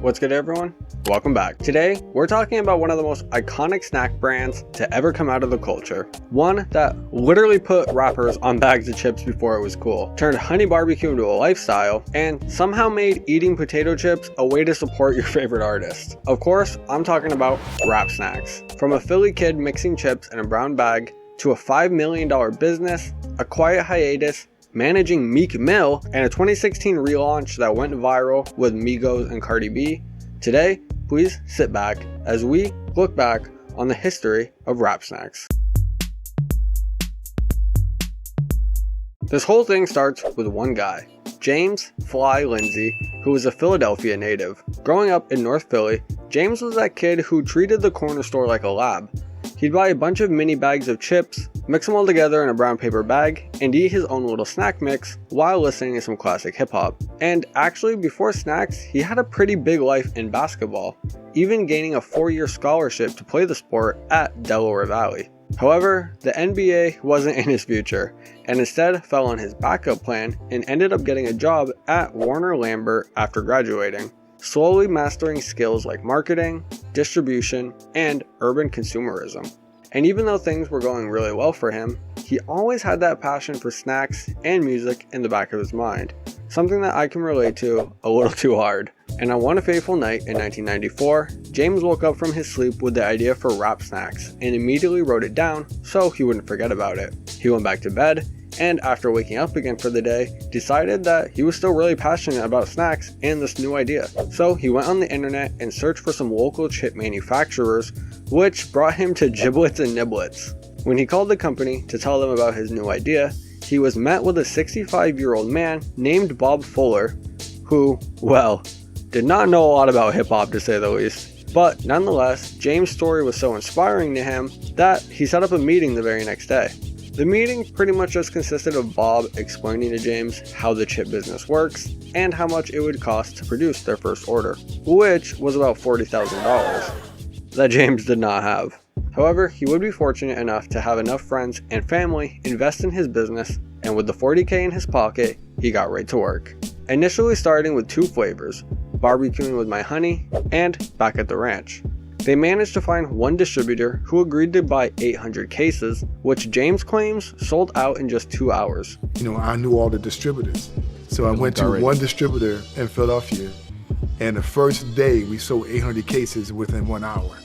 What's good, everyone? Welcome back. Today, we're talking about one of the most iconic snack brands to ever come out of the culture. One that literally put rappers on bags of chips before it was cool, turned honey barbecue into a lifestyle, and somehow made eating potato chips a way to support your favorite artist. Of course, I'm talking about Rap Snacks. From a Philly kid mixing chips in a brown bag, to a $5 million business, a quiet hiatus, managing Meek Mill, and a 2016 relaunch that went viral with Migos and Cardi B. Today, please sit back as we look back on the history of Rap Snacks. This whole thing starts with one guy, James Fly Lindsay, who was a Philadelphia native. Growing up in North Philly, James was that kid who treated the corner store like a lab. He'd buy a bunch of mini bags of chips, mix them all together in a brown paper bag, and eat his own little snack mix while listening to some classic hip hop. And actually, before snacks, he had a pretty big life in basketball, even gaining a 4-year scholarship to play the sport at Delaware Valley. However, the NBA wasn't in his future, and instead fell on his backup plan and ended up getting a job at Warner Lambert after graduating, slowly mastering skills like marketing, distribution, and urban consumerism. And even though things were going really well for him, he always had that passion for snacks and music in the back of his mind, something that I can relate to a little too hard. And on one fateful night in 1994, James woke up from his sleep with the idea for Rap Snacks and immediately wrote it down so he wouldn't forget about it. He went back to bed, and after waking up again for the day, decided that he was still really passionate about snacks and this new idea. So he went on the internet and searched for some local chip manufacturers, which brought him to Giblets and Niblets. When he called the company to tell them about his new idea, he was met with a 65-year-old man named Bob Fuller, who, well, did not know a lot about hip-hop to say the least. But nonetheless, James' story was so inspiring to him that he set up a meeting the very next day. The meeting pretty much just consisted of Bob explaining to James how the chip business works and how much it would cost to produce their first order, which was about $40,000 that James did not have. However, he would be fortunate enough to have enough friends and family invest in his business, and with the $40K in his pocket, he got right to work. Initially starting with 2 flavors, barbecuing with my honey and back at the ranch. They managed to find one distributor who agreed to buy 800 cases, which James claims sold out in just 2 hours. I knew all the distributors. So I went to one distributor in Philadelphia, and the first day we sold 800 cases within 1 hour.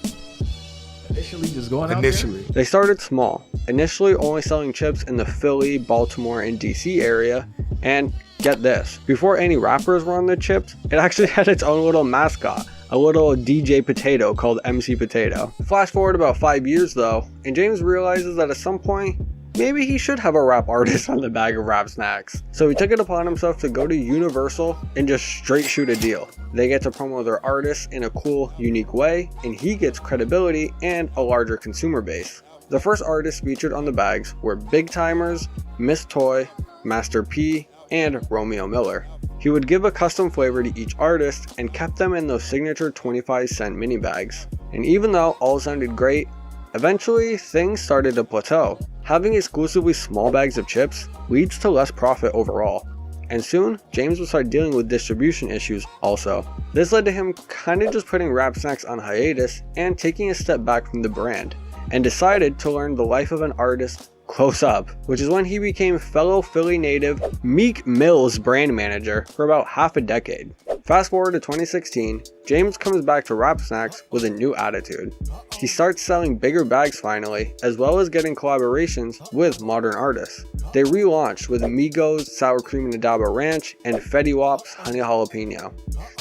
Initially just going out there? They started small, initially only selling chips in the Philly, Baltimore, and DC area, and get this, before any rappers were on the chips, it actually had its own little mascot, a little DJ Potato called MC Potato. Flash forward about 5 years though, and James realizes that at some point, maybe he should have a rap artist on the bag of Rap Snacks. So he took it upon himself to go to Universal and just straight shoot a deal. They get to promote their artists in a cool, unique way, and he gets credibility and a larger consumer base. The first artists featured on the bags were Big Timers, Miss Toy, Master P, and Romeo Miller. He would give a custom flavor to each artist and kept them in those signature 25-cent mini bags. And even though all sounded great, eventually things started to plateau. Having exclusively small bags of chips leads to less profit overall. And soon, James would start dealing with distribution issues also. This led to him kinda just putting Rap Snacks on hiatus and taking a step back from the brand, and decided to learn the life of an artist close up, which is when he became fellow Philly native Meek Mill's brand manager for about half a decade. Fast forward to 2016, James comes back to Rap Snacks with a new attitude. He starts selling bigger bags finally, as well as getting collaborations with modern artists. They relaunched with Migos Sour Cream and Adaba Ranch and Fetty Wap's Honey Jalapeno.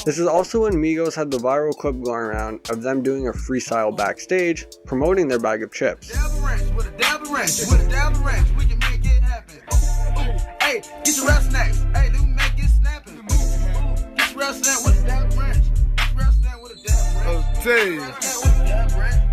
This is also when Migos had the viral clip going around of them doing a freestyle backstage, promoting their bag of chips. We can make it happen. Hey, get your Rap Snacks. Hey, let me make it snapping. Get your Rap Snack with a dab ranch. Get your Rap Snack with a dab ranch.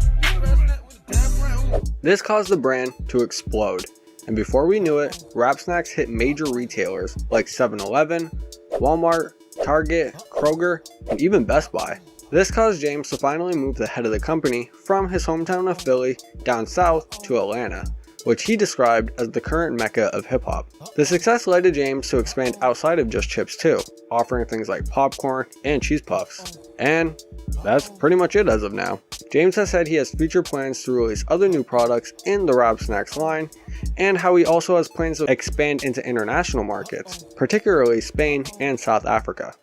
This caused the brand to explode, and before we knew it, Rap Snacks hit major retailers like 7-Eleven, Walmart, Target, Kroger, and even Best Buy. This caused James to finally move the head of the company from his hometown of Philly down south to Atlanta, which he described as the current mecca of hip-hop. The success led to James to expand outside of just chips too, offering things like popcorn and cheese puffs. And that's pretty much it as of now. James has said he has future plans to release other new products in the Wrap Snacks line, and how he also has plans to expand into international markets, particularly Spain and South Africa.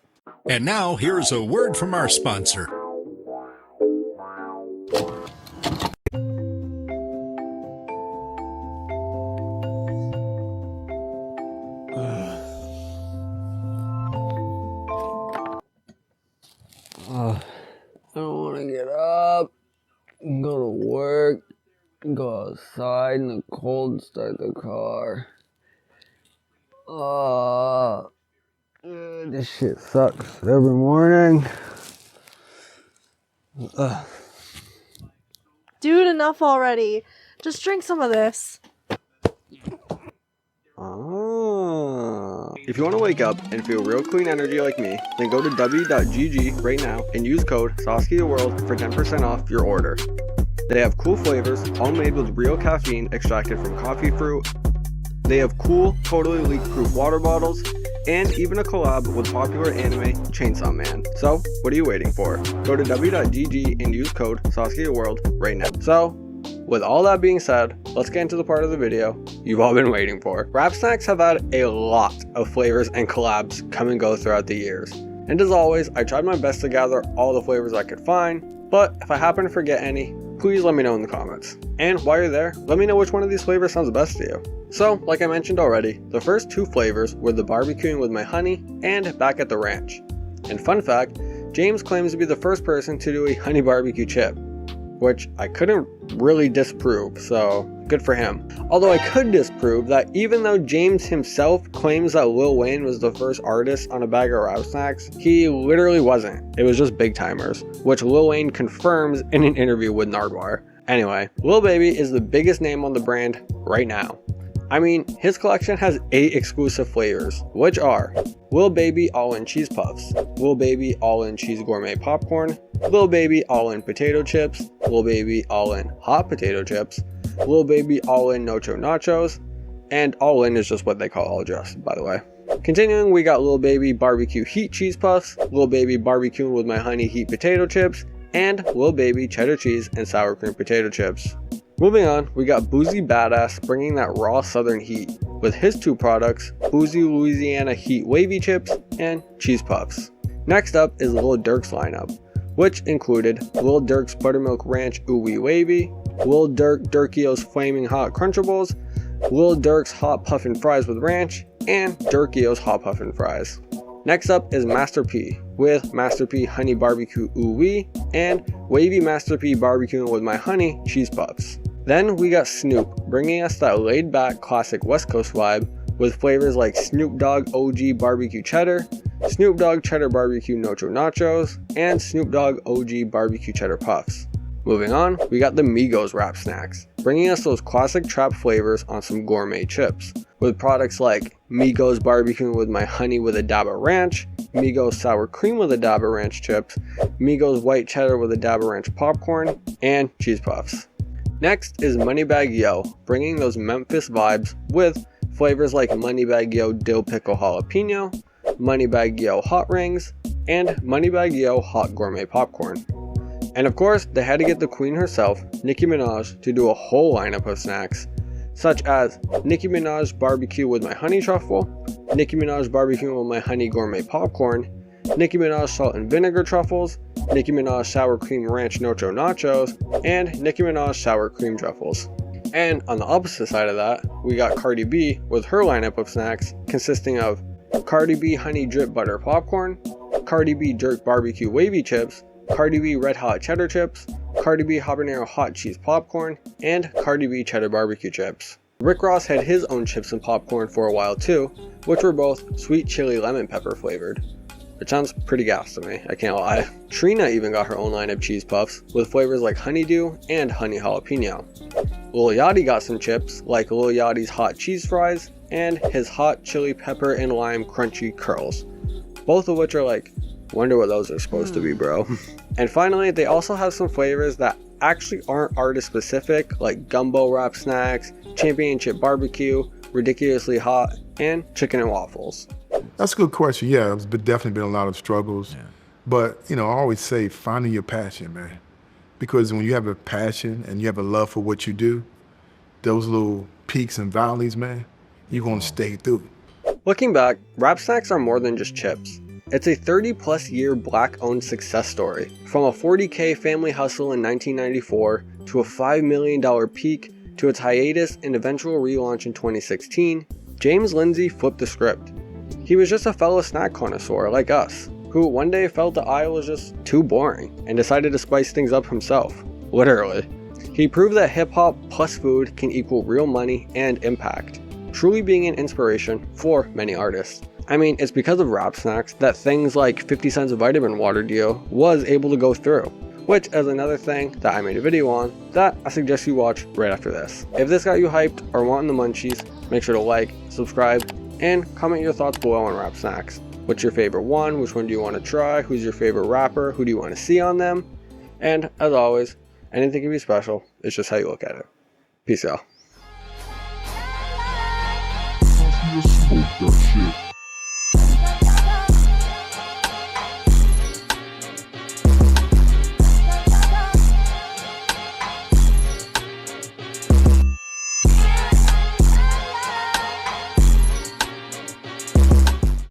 And now, here's a word from our sponsor. I don't want to get up, go to work, go outside in the cold, start the car. This shit sucks every morning. Dude, enough already. Just drink some of this. If you want to wake up and feel real clean energy like me, then go to Dubby.gg right now and use code SASKIAWorld for 10% off your order. They have cool flavors, all made with real caffeine extracted from coffee fruit. They have cool, totally leak-proof water bottles, and even a collab with popular anime Chainsaw Man. So, what are you waiting for? Go to Dubby.gg and use code SASKIAWorld right now. So, with all that being said, let's get into the part of the video you've all been waiting for. Wrap Snacks have had a lot of flavors and collabs come and go throughout the years. And as always, I tried my best to gather all the flavors I could find, but if I happen to forget any, please let me know in the comments. And while you're there, let me know which one of these flavors sounds best to you. So, like I mentioned already, the first two flavors were the barbecuing with my honey and back at the ranch. And fun fact, James claims to be the first person to do a honey barbecue chip, which I couldn't really disprove, so good for him. Although I could disprove that even though James himself claims that Lil Wayne was the first artist on a bag of Wrap Snacks, he literally wasn't. It was just Big Timers, which Lil Wayne confirms in an interview with Nardwuar. Anyway, Lil Baby is the biggest name on the brand right now. I mean, his collection has 8 exclusive flavors, which are Lil Baby All-In Cheese Puffs, Lil Baby All-In Cheese Gourmet Popcorn, Lil Baby All-In Potato Chips, Lil Baby All-In Hot Potato Chips, Lil Baby All-In Nacho Nachos, and All-In is just what they call all dressed, by the way. Continuing, we got Lil Baby Barbecue Heat Cheese Puffs, Lil Baby Barbecuing with My Honey Heat Potato Chips, and Lil Baby Cheddar Cheese and Sour Cream Potato Chips. Moving on, we got Boozy Badass bringing that raw southern heat with his 2 products, Boozy Louisiana Heat Wavy Chips and Cheese Puffs. Next up is Lil Durk's lineup, which included Lil Durk's Buttermilk Ranch Ooh Wee Wavy, Lil Durk Durkio's Flaming Hot Crunchables, Lil Durk's Hot Puffin' Fries with Ranch, and Durkio's Hot Puffin' Fries. Next up is Master P with Master P Honey Barbecue Ooh Wee and Wavy Master P Barbecuing with My Honey Cheese Puffs. Then we got Snoop bringing us that laid back classic West Coast vibe with flavors like Snoop Dogg OG Barbecue Cheddar, Snoop Dogg Cheddar Barbecue Nacho Nachos, and Snoop Dogg OG Barbecue Cheddar Puffs. Moving on, we got the Migos Wrap Snacks, bringing us those classic trap flavors on some gourmet chips, with products like Migos Barbecuing with My Honey with a dab of ranch, Migos Sour Cream with a dab of ranch chips, Migos White Cheddar with a dab of ranch popcorn, and Cheese Puffs. Next is Moneybag Yo, bringing those Memphis vibes with flavors like Moneybag Yo Dill Pickle Jalapeno, Moneybag Yo Hot Rings, and Moneybag Yo Hot Gourmet Popcorn. And of course, they had to get the queen herself, Nicki Minaj, to do a whole lineup of snacks, such as Nicki Minaj Barbecue with My Honey Truffle, Nicki Minaj Barbecue with My Honey Gourmet Popcorn, Nicki Minaj Salt and Vinegar Truffles, Nicki Minaj Sour Cream Ranch Nacho Nachos, and Nicki Minaj Sour Cream Truffles. And on the opposite side of that, we got Cardi B with her lineup of snacks consisting of Cardi B Honey Drip Butter Popcorn, Cardi B Jerk Barbecue Wavy Chips, Cardi B Red Hot Cheddar Chips, Cardi B Habanero Hot Cheese Popcorn, and Cardi B Cheddar Barbecue Chips. Rick Ross had his own chips and popcorn for a while too, which were both sweet chili lemon pepper flavored. It sounds pretty gas to me, I can't lie. Trina even got her own line of cheese puffs with flavors like honeydew and honey jalapeno. Lil Yachty got some chips like Lil Yachty's hot cheese fries and his hot chili pepper and lime crunchy curls, both of which are like, wonder what those are supposed to be, bro. And finally, they also have some flavors that actually aren't artist specific, like Gumbo Wrap Snacks, Championship Barbecue, Ridiculously Hot, and Chicken and Waffles. That's a good question. Yeah, there's definitely been a lot of struggles But, I always say finding your passion, man. Because when you have a passion and you have a love for what you do, those little peaks and valleys, man, you're going to stay through. Looking back, Rap Snacks are more than just chips. It's a 30-plus year Black-owned success story. From a $40K family hustle in 1994 to a $5 million peak to its hiatus and eventual relaunch in 2016, James Lindsay flipped the script. He was just a fellow snack connoisseur like us, who one day felt the aisle was just too boring and decided to spice things up himself. Literally. He proved that hip-hop plus food can equal real money and impact, truly being an inspiration for many artists. I mean, it's because of Rap Snacks that things like 50 cents a vitamin water deal was able to go through, which is another thing that I made a video on that I suggest you watch right after this. If this got you hyped or wanting the munchies, make sure to like, subscribe, and comment your thoughts below on Rap Snacks. What's your favorite one? Which one do you want to try? Who's your favorite rapper? Who do you want to see on them? And as always, anything can be special. It's just how you look at it. Peace out. Smoke that shit.